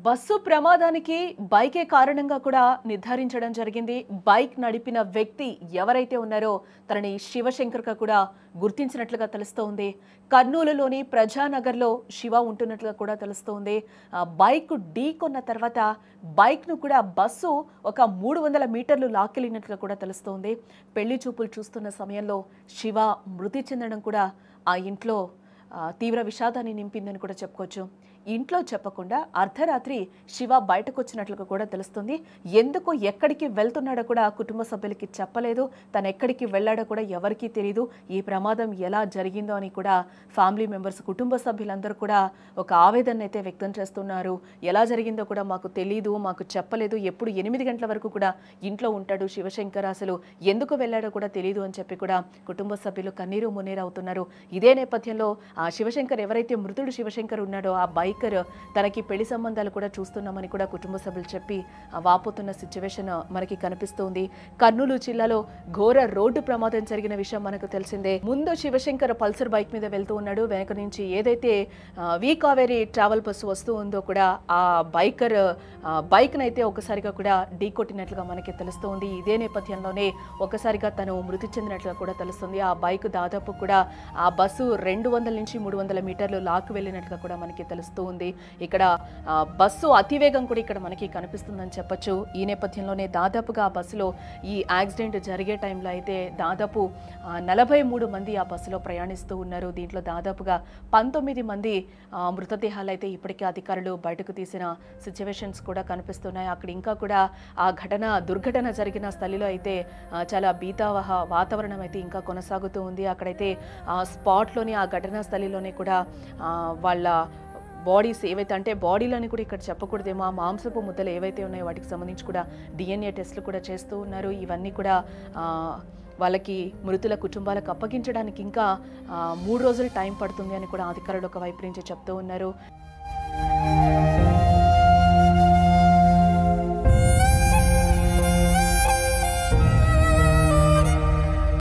Bus ప్రమాదానికి బైకే కారణంగా కూడా నిర్ధారించడం జరిగింది. బైక్ నడిపిన వ్యక్తి ఎవరైతే ఉన్నారో తనని శివశంకర్గా కూడా గుర్తించినట్లుగా తెలుస్తోంది. కర్నూలులోని ప్రజానగర్లో శివ ఉంటున్నట్లుగా కూడా తెలుస్తోంది. బైక్ ఢీకొన్న తర్వాత బైక్ను కూడా బస్సు ఒక 300 మీటర్లు లాక్కెళ్ళినట్లుగా కూడా తెలుస్తోంది. పెళ్లి చూపులు చూస్తున్న సమయంలో శివ మృతి చెందడం కూడా ఆ ఇంట్లో తీవ్ర విషాదాన్ని నింపిందని కూడా చెప్పుకోవచ్చు. ఇంట్లో చెప్పకుండా అర్ధరాత్రి శివ బయటకు వచ్చినట్లుగా కూడా తెలుస్తుంది. ఎందుకు ఎక్కడికి వెళ్తున్నాడో కూడా కుటుంబ సభ్యులకి చెప్పలేదు. తను ఎక్కడికి వెళ్ళాడో కూడా ఎవరికీ తెలియదు. ఈ ప్రమాదం ఎలా జరిగిందో అని కూడా ఫ్యామిలీ మెంబర్స్, కుటుంబ సభ్యులందరూ కూడా ఒక ఆవేదన అయితే వ్యక్తం చేస్తున్నారు. ఎలా జరిగిందో కూడా మాకు తెలియదు, మాకు చెప్పలేదు. ఎప్పుడు 8 గంటల వరకు కూడా ఇంట్లో ఉంటాడు శివశంకర్, అసలు ఎందుకు వెళ్ళాడో కూడా తెలియదు అని చెప్పి కూడా కుటుంబ సభ్యులు కన్నీరు మున్నీరు అవుతున్నారు. ఇదే నేపథ్యంలో ఆ శివశంకర్, ఎవరైతే మృతుడు శివశంకర్ ఉన్నాడో ఆ బైకర్, తనకి పెళ్లి సంబంధాలు కూడా చూస్తున్నామని కూడా కుటుంబ సభ్యులు చెప్పి వాపోతున్న సిచ్యువేషన్ మనకి కనిపిస్తోంది. కర్నూలు జిల్లాలో ఘోర రోడ్డు ప్రమాదం జరిగిన విషయం మనకు తెలిసిందే. ముందు శివశంకర్ పల్సర్ బైక్ మీద వెళ్తూ ఉన్నాడు. వెనక నుంచి ఏదైతే వి కావేరీ ట్రావెల్ బస్సు వస్తూ ఉందో కూడా ఆ బైక్ నైతే ఒకసారిగా కూడా ఢీకొట్టినట్లుగా మనకి తెలుస్తోంది. ఇదే నేపథ్యంలోనే ఒకసారిగా తను మృతి చెందినట్లుగా కూడా తెలుస్తుంది. ఆ బైక్ దాదాపు కూడా ఆ బస్సు 200 నుంచి 300 మీటర్లు లాక్కు వెళ్ళినట్లుగా కూడా మనకి తెలుస్తూ ఉంది. ఇక్కడ బస్సు అతివేగం కూడా ఇక్కడ మనకి కనిపిస్తుందని చెప్పొచ్చు. ఈ నేపథ్యంలోనే దాదాపుగా ఆ బస్సులో ఈ యాక్సిడెంట్ జరిగే టైంలో అయితే దాదాపు 43 మంది ఆ బస్సులో ప్రయాణిస్తూ ఉన్నారు. దీంట్లో దాదాపుగా 19 మంది మృతదేహాలు అయితే ఇప్పటికే అధికారులు బయటకు తీసిన సిచ్యువేషన్స్ కూడా కనిపిస్తున్నాయి. అక్కడ ఇంకా కూడా ఆ దుర్ఘటన జరిగిన స్థలిలో అయితే చాలా భీతావహ వాతావరణం అయితే ఇంకా కొనసాగుతూ ఉంది. అక్కడైతే స్పాట్లోని ఆ ఘటనా స్థలిలోనే కూడా వాళ్ళ బాడీస్ ఏవైతే, అంటే బాడీలని కూడా ఇక్కడ చెప్పకూడదేమో, ఆ మాంసపు ముద్దలు ఏవైతే ఉన్నాయో వాటికి సంబంధించి కూడా DNA టెస్టులు కూడా చేస్తూ ఉన్నారు. ఇవన్నీ కూడా వాళ్ళకి మృతుల కుటుంబాలకు అప్పగించడానికి ఇంకా 3 రోజులు టైం పడుతుంది అని కూడా అధికారులు ఒక వైపు నుంచి చెప్తూ ఉన్నారు.